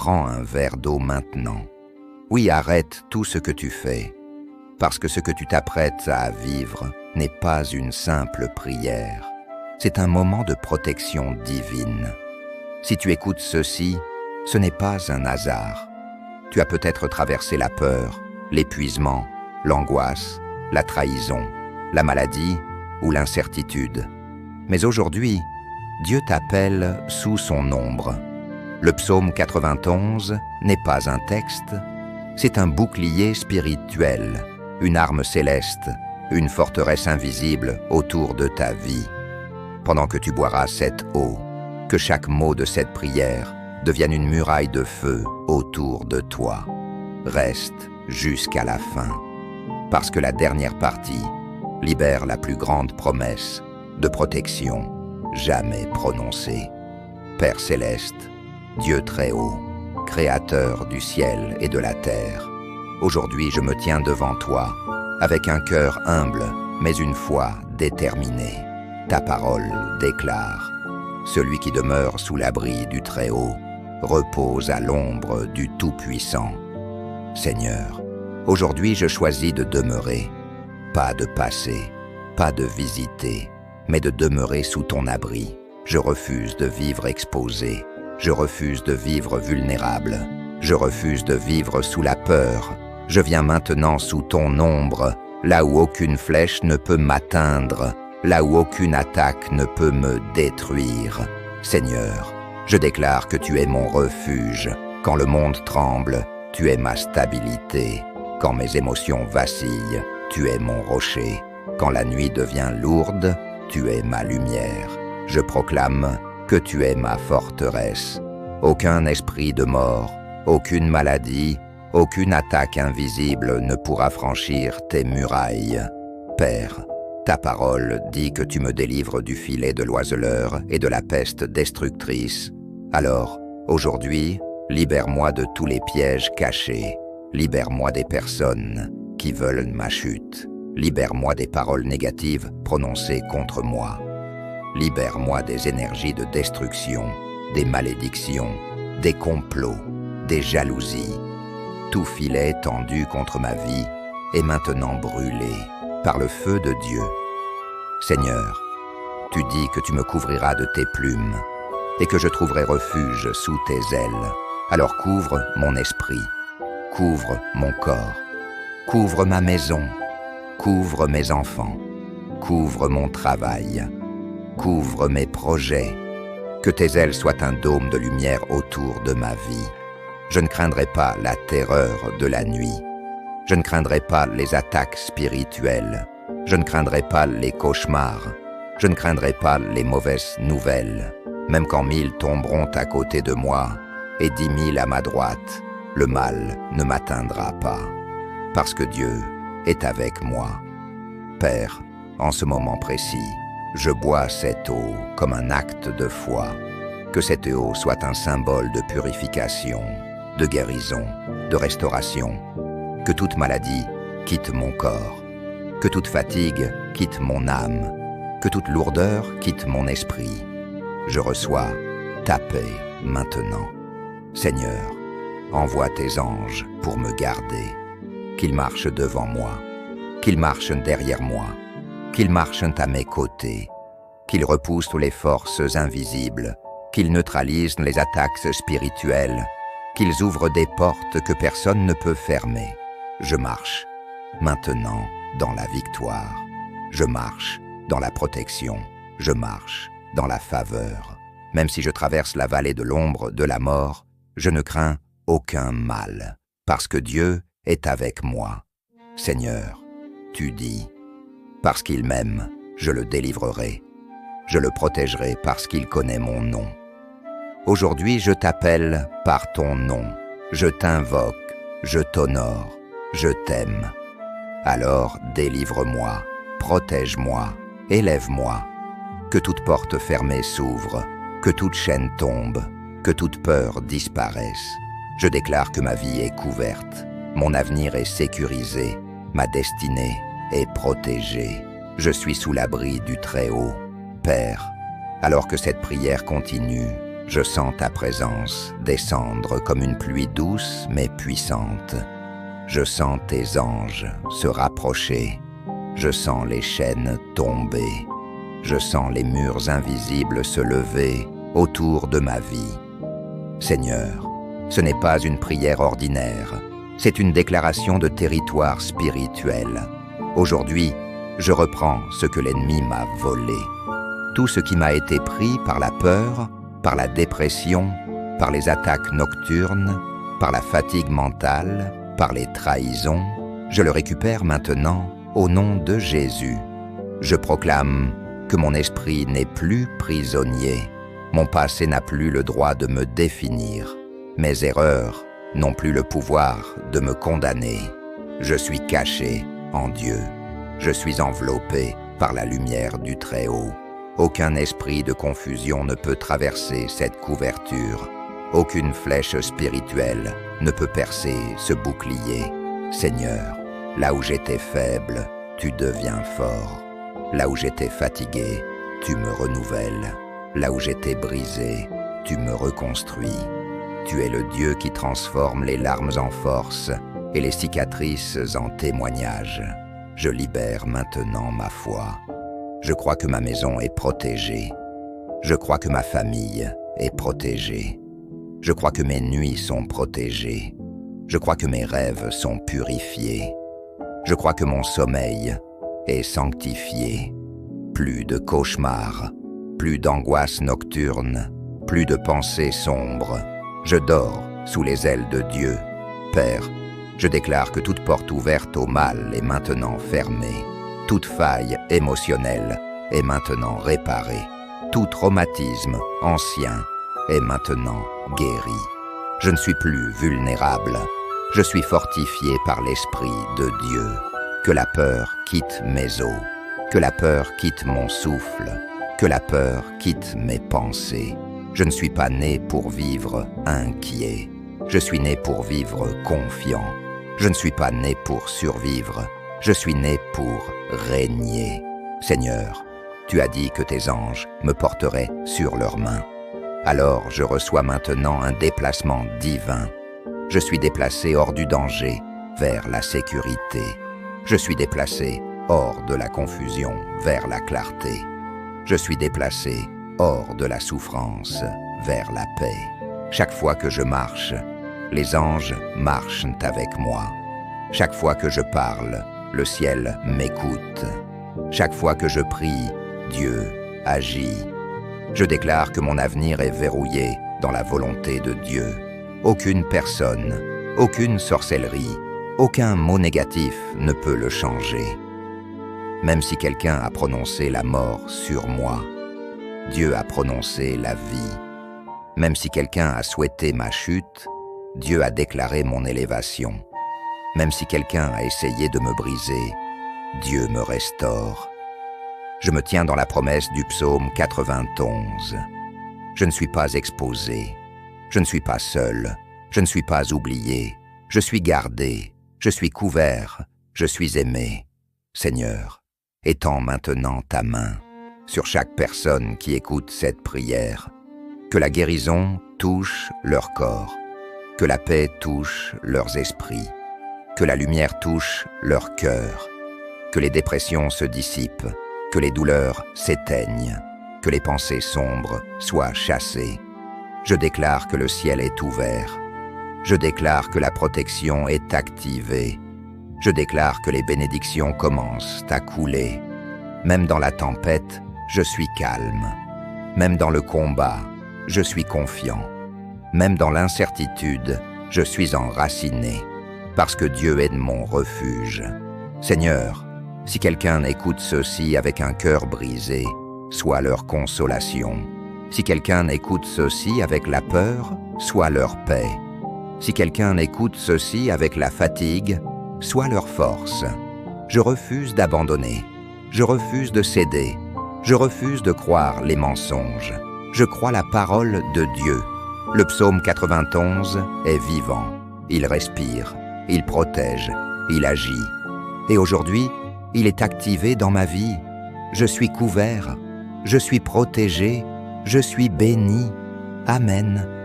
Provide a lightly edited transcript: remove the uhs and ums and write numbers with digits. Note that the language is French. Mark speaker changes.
Speaker 1: prends un verre d'eau maintenant. Oui, arrête tout ce que tu fais, parce que ce que tu t'apprêtes à vivre n'est pas une simple prière. C'est un moment de protection divine. Si tu écoutes ceci, ce n'est pas un hasard. Tu as peut-être traversé la peur, l'épuisement, l'angoisse, la trahison, la maladie ou l'incertitude. Mais aujourd'hui, Dieu t'appelle sous son ombre. Le psaume 91 n'est pas un texte, c'est un bouclier spirituel, une arme céleste, une forteresse invisible autour de ta vie. Pendant que tu boiras cette eau, que chaque mot de cette prière devienne une muraille de feu autour de toi. Reste jusqu'à la fin, parce que la dernière partie libère la plus grande promesse de protection jamais prononcée. Père céleste, Dieu très haut, Créateur du ciel et de la terre, aujourd'hui je me tiens devant toi, avec un cœur humble, mais une foi déterminée. Ta parole déclare, celui qui demeure sous l'abri du Très-Haut repose à l'ombre du Tout-Puissant. Seigneur, aujourd'hui je choisis de demeurer, pas de passer, pas de visiter, mais de demeurer sous ton abri. Je refuse de vivre exposé, je refuse de vivre vulnérable, je refuse de vivre sous la peur. Je viens maintenant sous ton ombre, là où aucune flèche ne peut m'atteindre, là où aucune attaque ne peut me détruire. Seigneur, je déclare que tu es mon refuge. Quand le monde tremble, tu es ma stabilité. Quand mes émotions vacillent, tu es mon rocher. Quand la nuit devient lourde, tu es ma lumière. Je proclame que tu es ma forteresse. Aucun esprit de mort, aucune maladie, aucune attaque invisible ne pourra franchir tes murailles. Père, ta parole dit que tu me délivres du filet de l'oiseleur et de la peste destructrice. Alors, aujourd'hui, libère-moi de tous les pièges cachés. Libère-moi des personnes qui veulent ma chute. Libère-moi des paroles négatives prononcées contre moi. Libère-moi des énergies de destruction, des malédictions, des complots, des jalousies. Tout filet tendu contre ma vie est maintenant brûlé par le feu de Dieu. Seigneur, tu dis que tu me couvriras de tes plumes et que je trouverai refuge sous tes ailes. Alors couvre mon esprit, couvre mon corps, couvre ma maison, couvre mes enfants, couvre mon travail, couvre mes projets. Que tes ailes soient un dôme de lumière autour de ma vie. Je ne craindrai pas la terreur de la nuit. Je ne craindrai pas les attaques spirituelles. Je ne craindrai pas les cauchemars. Je ne craindrai pas les mauvaises nouvelles. Même quand 1000 tomberont à côté de moi et 10 000 à ma droite, le mal ne m'atteindra pas. Parce que Dieu est avec moi. Père, en ce moment précis, je bois cette eau comme un acte de foi. Que cette eau soit un symbole de purification, de guérison, de restauration. Que toute maladie quitte mon corps. Que toute fatigue quitte mon âme. Que toute lourdeur quitte mon esprit. Je reçois ta paix maintenant. Seigneur, envoie tes anges pour me garder. Qu'ils marchent devant moi. Qu'ils marchent derrière moi. Qu'ils marchent à mes côtés. Qu'ils repoussent les forces invisibles. Qu'ils neutralisent les attaques spirituelles. Qu'ils ouvrent des portes que personne ne peut fermer. Je marche maintenant dans la victoire. Je marche dans la protection. Je marche dans la faveur. Même si je traverse la vallée de l'ombre de la mort, je ne crains aucun mal, parce que Dieu est avec moi. Seigneur, tu dis, parce qu'il m'aime, je le délivrerai. Je le protégerai parce qu'il connaît mon nom. Aujourd'hui, je t'appelle par ton nom. Je t'invoque, je t'honore, je t'aime. Alors délivre-moi, protège-moi, élève-moi. Que toute porte fermée s'ouvre, que toute chaîne tombe, que toute peur disparaisse. Je déclare que ma vie est couverte, mon avenir est sécurisé, ma destinée est protégée. Je suis sous l'abri du Très-Haut. Père, alors que cette prière continue, Je sens ta présence descendre comme une pluie douce mais puissante. Je sens tes anges se rapprocher. Je sens les chaînes tomber. Je sens les murs invisibles se lever autour de ma vie. Seigneur, ce n'est pas une prière ordinaire, c'est une déclaration de territoire spirituel. Aujourd'hui, je reprends ce que l'ennemi m'a volé. Tout ce qui m'a été pris par la peur, par la dépression, par les attaques nocturnes, par la fatigue mentale, par les trahisons, je le récupère maintenant au nom de Jésus. Je proclame que mon esprit n'est plus prisonnier. Mon passé n'a plus le droit de me définir. Mes erreurs n'ont plus le pouvoir de me condamner. Je suis caché en Dieu. Je suis enveloppé par la lumière du Très-Haut. Aucun esprit de confusion ne peut traverser cette couverture. Aucune flèche spirituelle ne peut percer ce bouclier. Seigneur, là où j'étais faible, tu deviens fort. Là où j'étais fatigué, tu me renouvelles. Là où j'étais brisé, tu me reconstruis. Tu es le Dieu qui transforme les larmes en force et les cicatrices en témoignages. Je libère maintenant ma foi. Je crois que ma maison est protégée. Je crois que ma famille est protégée. Je crois que mes nuits sont protégées. Je crois que mes rêves sont purifiés. Je crois que mon sommeil est sanctifié. Plus de cauchemars, plus d'angoisse nocturne, plus de pensées sombres. Je dors sous les ailes de Dieu. Père, je déclare que toute porte ouverte au mal est maintenant fermée. Toute faille émotionnelle est maintenant réparée. Tout traumatisme ancien est maintenant guéri. Je ne suis plus vulnérable. Je suis fortifié par l'Esprit de Dieu. Que la peur quitte mes os. Que la peur quitte mon souffle. Que la peur quitte mes pensées. Je ne suis pas né pour vivre inquiet. Je suis né pour vivre confiant. Je ne suis pas né pour survivre. Je suis né pour régner. Seigneur, tu as dit que tes anges me porteraient sur leurs mains. Alors je reçois maintenant un déplacement divin. Je suis déplacé hors du danger, vers la sécurité. Je suis déplacé hors de la confusion, vers la clarté. Je suis déplacé hors de la souffrance, vers la paix. Chaque fois que je marche, les anges marchent avec moi. Chaque fois que je parle, le ciel m'écoute. Chaque fois que je prie, Dieu agit. Je déclare que mon avenir est verrouillé dans la volonté de Dieu. Aucune personne, aucune sorcellerie, aucun mot négatif ne peut le changer. Même si quelqu'un a prononcé la mort sur moi, Dieu a prononcé la vie. Même si quelqu'un a souhaité ma chute, Dieu a déclaré mon élévation. Même si quelqu'un a essayé de me briser, Dieu me restaure. Je me tiens dans la promesse du psaume 91. Je ne suis pas exposé. Je ne suis pas seul. Je ne suis pas oublié. Je suis gardé. Je suis couvert. Je suis aimé. Seigneur, étends maintenant ta main sur chaque personne qui écoute cette prière. Que la guérison touche leur corps. Que la paix touche leurs esprits. Que la lumière touche leur cœur. Que les dépressions se dissipent. Que les douleurs s'éteignent. Que les pensées sombres soient chassées. Je déclare que le ciel est ouvert. Je déclare que la protection est activée. Je déclare que les bénédictions commencent à couler. Même dans la tempête, je suis calme. Même dans le combat, je suis confiant. Même dans l'incertitude, je suis enraciné. Parce que Dieu est mon refuge. Seigneur, si quelqu'un écoute ceci avec un cœur brisé, sois leur consolation. Si quelqu'un écoute ceci avec la peur, sois leur paix. Si quelqu'un écoute ceci avec la fatigue, sois leur force. Je refuse d'abandonner. Je refuse de céder. Je refuse de croire les mensonges. Je crois la parole de Dieu. Le psaume 91 est vivant. Il respire, il protège, il agit. Et aujourd'hui, il est activé dans ma vie. Je suis couvert, je suis protégé, je suis béni. Amen.